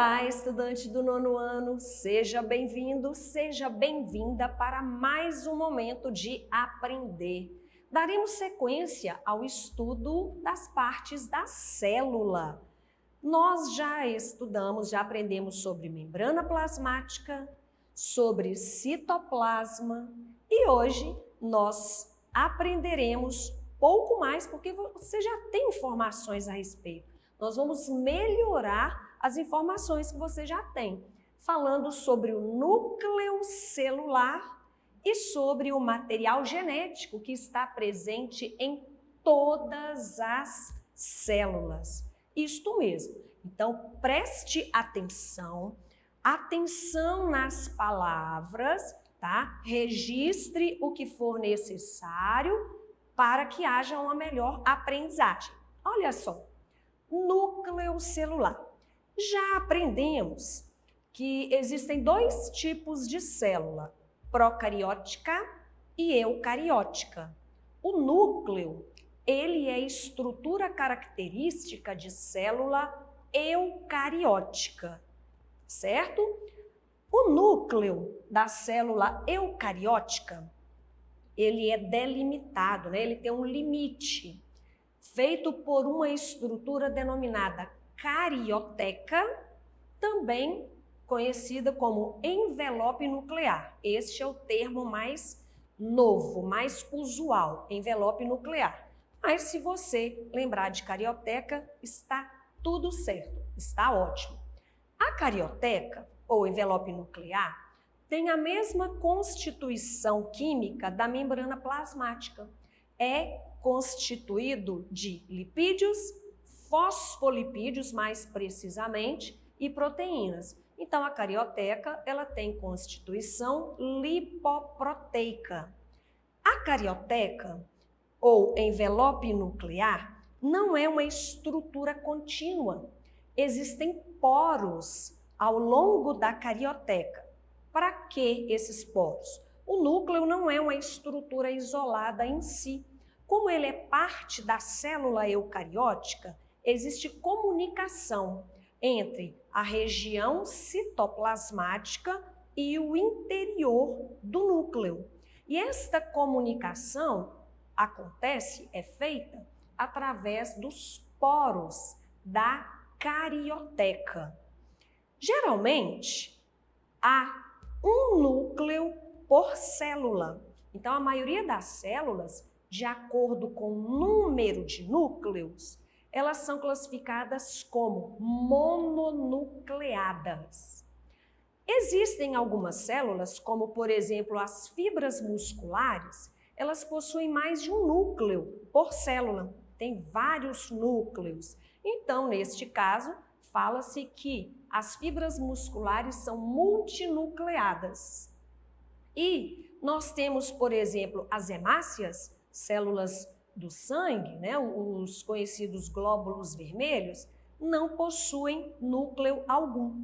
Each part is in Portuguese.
Olá, estudante do nono ano, seja bem-vindo, seja bem-vinda para mais um momento de aprender. Daremos sequência ao estudo das partes da célula. Nós já estudamos, já aprendemos sobre membrana plasmática, sobre citoplasma e hoje nós aprenderemos pouco mais porque você já tem informações a respeito. Nós vamos melhorar as informações que você já tem, falando sobre o núcleo celular e sobre o material genético que está presente em todas as células. Isto mesmo. Então, preste atenção, atenção nas palavras, tá? Registre o que for necessário para que haja uma melhor aprendizagem. Olha só, núcleo celular. Já aprendemos que existem dois tipos de célula, procariótica e eucariótica. O núcleo, ele é estrutura característica de célula eucariótica, certo? O núcleo da célula eucariótica, ele é delimitado, né? Ele tem um limite, feito por uma estrutura denominada carioteca, também conhecida como envelope nuclear. Este é o termo mais novo, mais usual, envelope nuclear. Mas se você lembrar de carioteca, está tudo certo, está ótimo. A carioteca, ou envelope nuclear, tem a mesma constituição química da membrana plasmática. É constituído de lipídios, fosfolipídios, mais precisamente, e proteínas. Então, a carioteca, ela tem constituição lipoproteica. A carioteca, ou envelope nuclear, não é uma estrutura contínua. Existem poros ao longo da carioteca. Para que esses poros? O núcleo não é uma estrutura isolada em si. Como ele é parte da célula eucariótica, existe comunicação entre a região citoplasmática e o interior do núcleo. E esta comunicação acontece, é feita através dos poros da carioteca. Geralmente, há um núcleo por célula. Então, a maioria das células, de acordo com o número de núcleos, elas são classificadas como mononucleadas. Existem algumas células, como por exemplo as fibras musculares, elas possuem mais de um núcleo por célula, tem vários núcleos. Então, neste caso, fala-se que as fibras musculares são multinucleadas. E nós temos, por exemplo, as hemácias, células do sangue, né, os conhecidos glóbulos vermelhos, não possuem núcleo algum.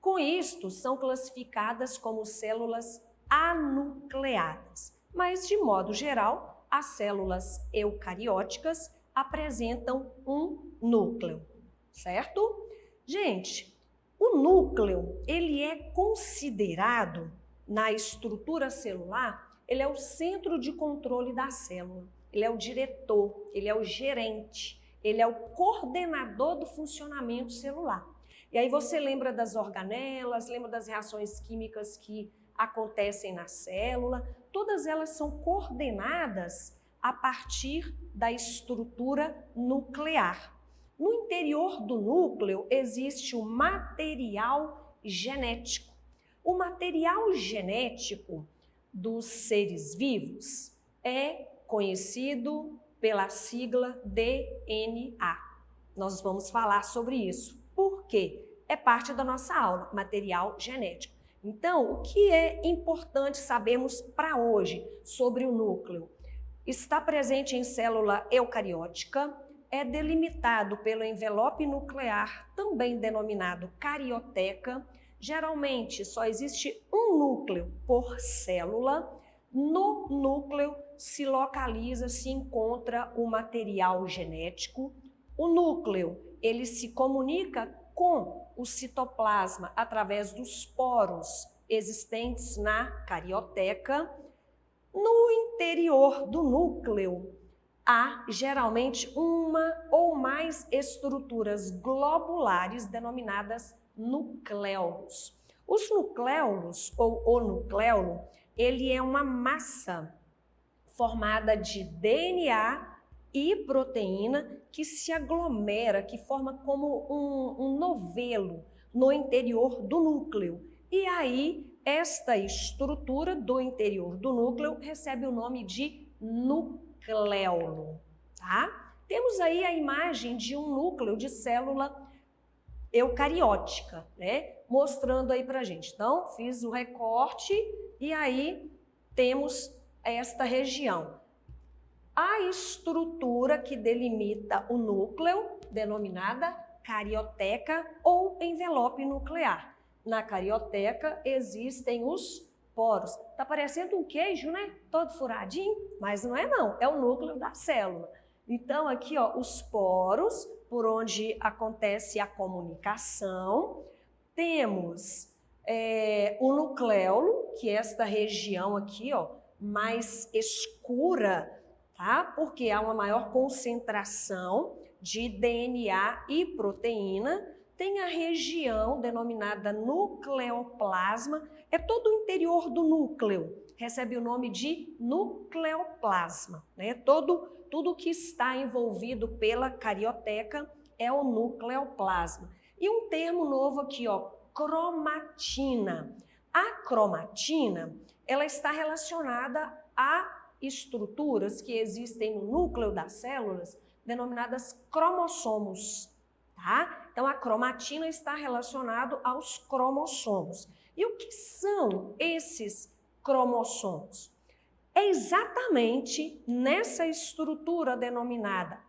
Com isto, são classificadas como células anucleadas. Mas, de modo geral, as células eucarióticas apresentam um núcleo, certo? Gente, o núcleo, ele é considerado, na estrutura celular, ele é o centro de controle da célula. Ele é o diretor, ele é o gerente, ele é o coordenador do funcionamento celular. E aí você lembra das organelas, lembra das reações químicas que acontecem na célula, todas elas são coordenadas a partir da estrutura nuclear. No interior do núcleo existe o material genético. O material genético dos seres vivos é conhecido pela sigla DNA. Nós vamos falar sobre isso. Por quê? É parte da nossa aula, material genético. Então, o que é importante sabermos para hoje sobre o núcleo? Está presente em célula eucariótica, é delimitado pelo envelope nuclear, também denominado carioteca. Geralmente, só existe um núcleo por célula. No núcleo se localiza, se encontra o material genético. O núcleo, ele se comunica com o citoplasma através dos poros existentes na carioteca. No interior do núcleo, há geralmente uma ou mais estruturas globulares denominadas nucléolos. Os nucléolos, ou o nucléolo, ele é uma massa formada de DNA e proteína que se aglomera, que forma como um novelo no interior do núcleo. E aí, esta estrutura do interior do núcleo recebe o nome de nucléolo, tá? Temos aí a imagem de um núcleo de célula eucariótica, né? Mostrando aí pra gente. Então, fiz o recorte e aí temos esta região. A estrutura que delimita o núcleo, denominada carioteca ou envelope nuclear. Na carioteca existem os poros. Tá parecendo um queijo, né? Todo furadinho, mas não é não, é o núcleo da célula. Então aqui, ó, os poros, por onde acontece a comunicação. Temos o nucléolo, que é esta região aqui, ó, mais escura, tá? Porque há uma maior concentração de DNA e proteína. Tem a região denominada nucleoplasma, é todo o interior do núcleo, recebe o nome de nucleoplasma, né? Tudo que está envolvido pela carioteca é o nucleoplasma. E um termo novo aqui, ó, cromatina. A cromatina, ela está relacionada a estruturas que existem no núcleo das células, denominadas cromossomos, tá? Então, a cromatina está relacionada aos cromossomos. E o que são esses cromossomos? É exatamente nessa estrutura denominada,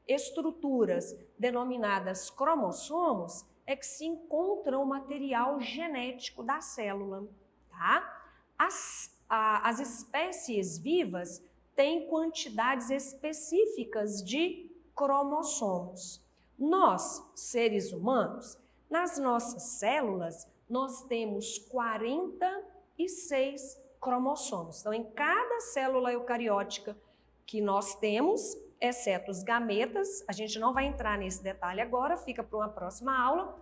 estruturas denominadas cromossomos, é que se encontra o material genético da célula, tá? As espécies vivas têm quantidades específicas de cromossomos. Nós, seres humanos, nas nossas células, nós temos 46 cromossomos. Então, em cada célula eucariótica que nós temos, exceto os gametas, a gente não vai entrar nesse detalhe agora, fica para uma próxima aula,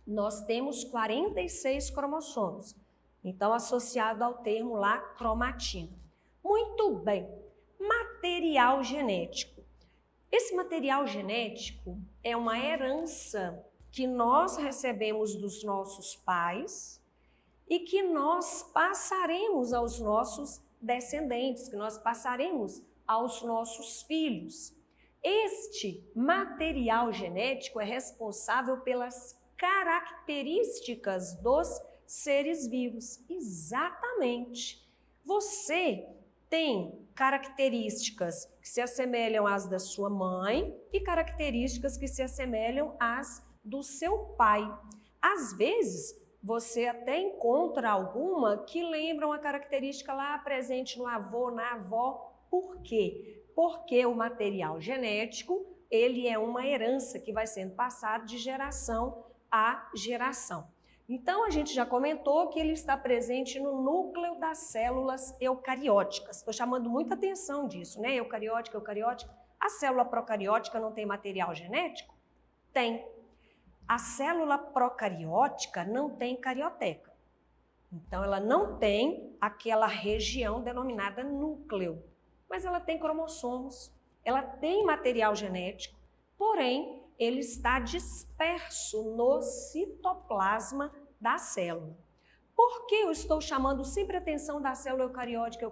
nós temos 46 cromossomos. Então, associado ao termo lá, cromatina. Muito bem, material genético. Esse material genético é uma herança que nós recebemos dos nossos pais e que nós passaremos aos nossos descendentes, que nós passaremos aos nossos filhos. Este material genético é responsável pelas características dos seres vivos. Exatamente. Você tem características que se assemelham às da sua mãe e características que se assemelham às do seu pai. Às vezes, você até encontra alguma que lembra uma característica lá presente no avô, na avó. Por quê? Porque o material genético, ele é uma herança que vai sendo passado de geração a geração. Então, a gente já comentou que ele está presente no núcleo das células eucarióticas. Estou chamando muita atenção disso, né? Eucariótica. A célula procariótica não tem material genético? Tem. A célula procariótica não tem carioteca. Então, ela não tem aquela região denominada núcleo. Mas ela tem cromossomos, ela tem material genético, porém, ele está disperso no citoplasma da célula. Por que eu estou chamando sempre a atenção da célula eucariótica?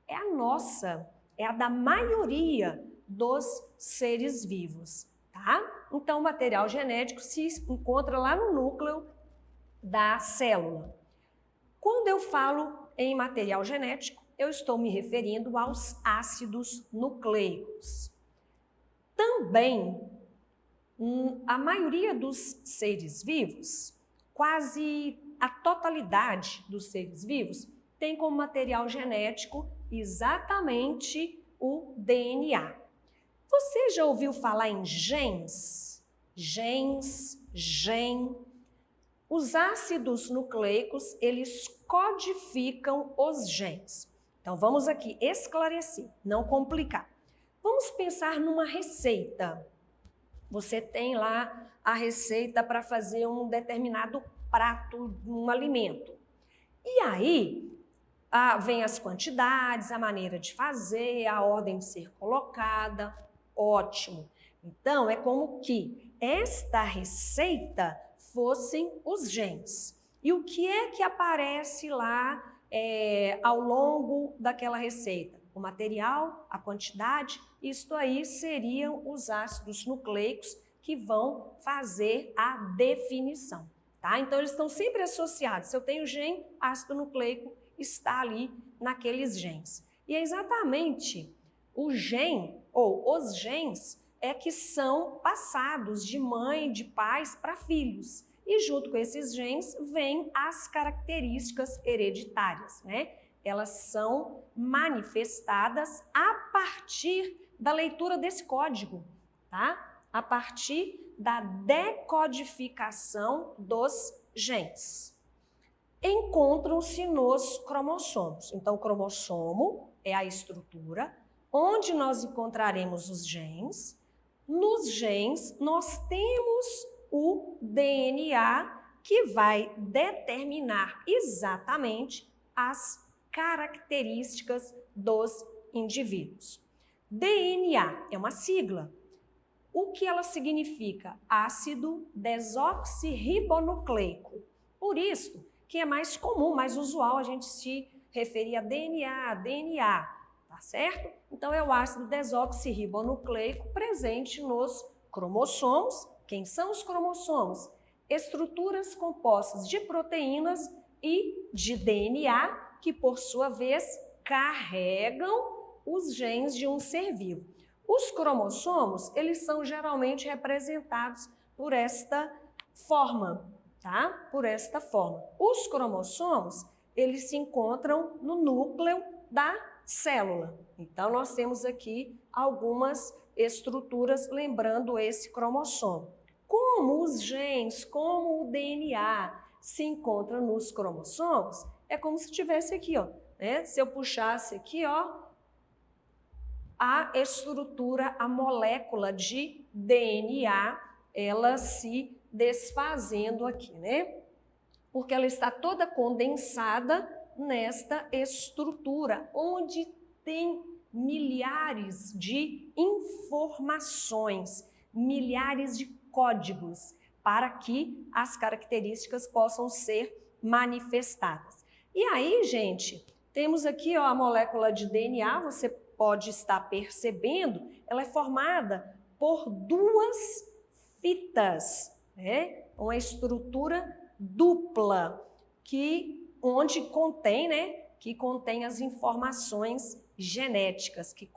É a nossa, é a da maioria dos seres vivos, tá? Então, o material genético se encontra lá no núcleo da célula. Quando eu falo em material genético, eu estou me referindo aos ácidos nucleicos. Também, a maioria dos seres vivos, quase a totalidade dos seres vivos, tem como material genético exatamente o DNA. Você já ouviu falar em genes? Gens, gen. Os ácidos nucleicos, eles codificam os genes. Então, vamos aqui esclarecer, não complicar. Vamos pensar numa receita. Você tem lá a receita para fazer um determinado prato, um alimento. E aí, vem as quantidades, a maneira de fazer, a ordem de ser colocada. Ótimo. Então, é como que esta receita fossem os genes. E o que é que aparece lá ao longo daquela receita? O material, a quantidade, isto aí seriam os ácidos nucleicos que vão fazer a definição, tá? Então, eles estão sempre associados. Se eu tenho gene, ácido nucleico está ali naqueles genes. E é exatamente o gene, ou os genes, que são passados de mãe, de pais para filhos. E junto com esses genes vêm as características hereditárias, né? Elas são manifestadas a partir da leitura desse código, tá? A partir da decodificação dos genes. Encontram-se nos cromossomos. Então, o cromossomo é a estrutura onde nós encontraremos os genes. Nos genes, nós temos o DNA, que vai determinar exatamente as características dos indivíduos. DNA é uma sigla. O que ela significa? Ácido desoxirribonucleico. Por isso que é mais comum, mais usual a gente se referir a DNA, tá certo? Então é o ácido desoxirribonucleico presente nos cromossomos. Quem são os cromossomos? Estruturas compostas de proteínas e de DNA, que por sua vez carregam os genes de um ser vivo. Os cromossomos, eles são geralmente representados por esta forma, tá? Por esta forma. Os cromossomos, eles se encontram no núcleo da célula. Então, nós temos aqui algumas estruturas lembrando esse cromossomo. Como os genes, como o DNA se encontra nos cromossomos, é como se tivesse aqui, ó, né? Se eu puxasse aqui, ó, a estrutura, a molécula de DNA, ela se desfazendo aqui, né? Porque ela está toda condensada nesta estrutura, onde tem milhares de informações, milhares de códigos, para que as características possam ser manifestadas. E aí, gente, temos aqui, ó, a molécula de DNA, você pode estar percebendo, ela é formada por duas fitas, né? Uma estrutura dupla, onde contém, né? Que contém as informações genéticas, que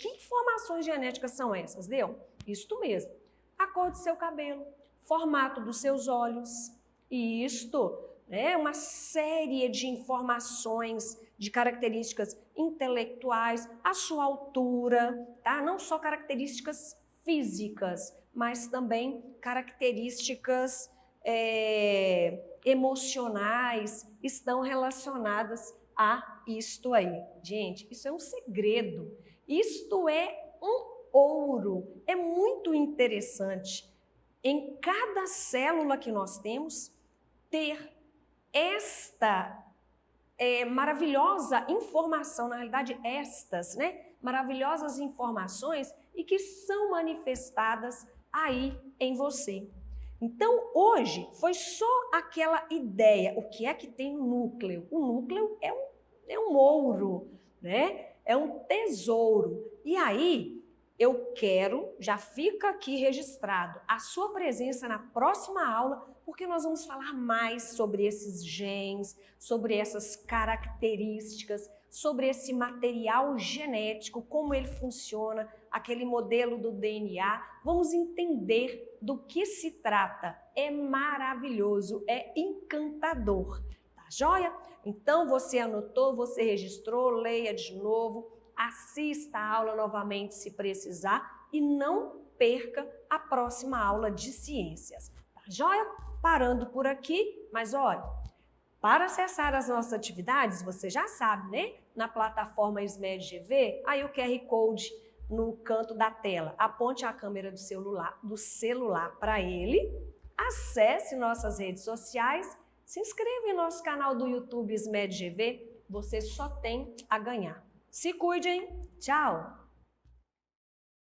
informações genéticas são essas, deu? Isto mesmo, a cor do seu cabelo, formato dos seus olhos, e isto, né? Uma série de informações, de características intelectuais, a sua altura, tá? Não só características físicas, mas também características emocionais estão relacionadas a isto aí. Gente, isso é um segredo. Isto é um ouro. É muito interessante em cada célula que nós temos ter esta maravilhosa informação, na realidade estas, né? Maravilhosas informações e que são manifestadas aí em você. Então, hoje foi só aquela ideia, o que é que tem no núcleo? O núcleo é um ouro, né? É um tesouro. E aí, eu quero, já fica aqui registrado, a sua presença na próxima aula, porque nós vamos falar mais sobre esses genes, sobre essas características, sobre esse material genético, como ele funciona, aquele modelo do DNA. Vamos entender do que se trata. É maravilhoso, é encantador, tá joia? Então, você anotou, você registrou, leia de novo, assista a aula novamente se precisar e não perca a próxima aula de ciências. Tá joia? Parando por aqui, mas olha, para acessar as nossas atividades, você já sabe, né? Na plataforma SMED GV, aí o QR Code no canto da tela. Aponte a câmera do celular para ele, acesse nossas redes sociais, se inscreva em nosso canal do YouTube SMED GV, você só tem a ganhar. Se cuidem, tchau!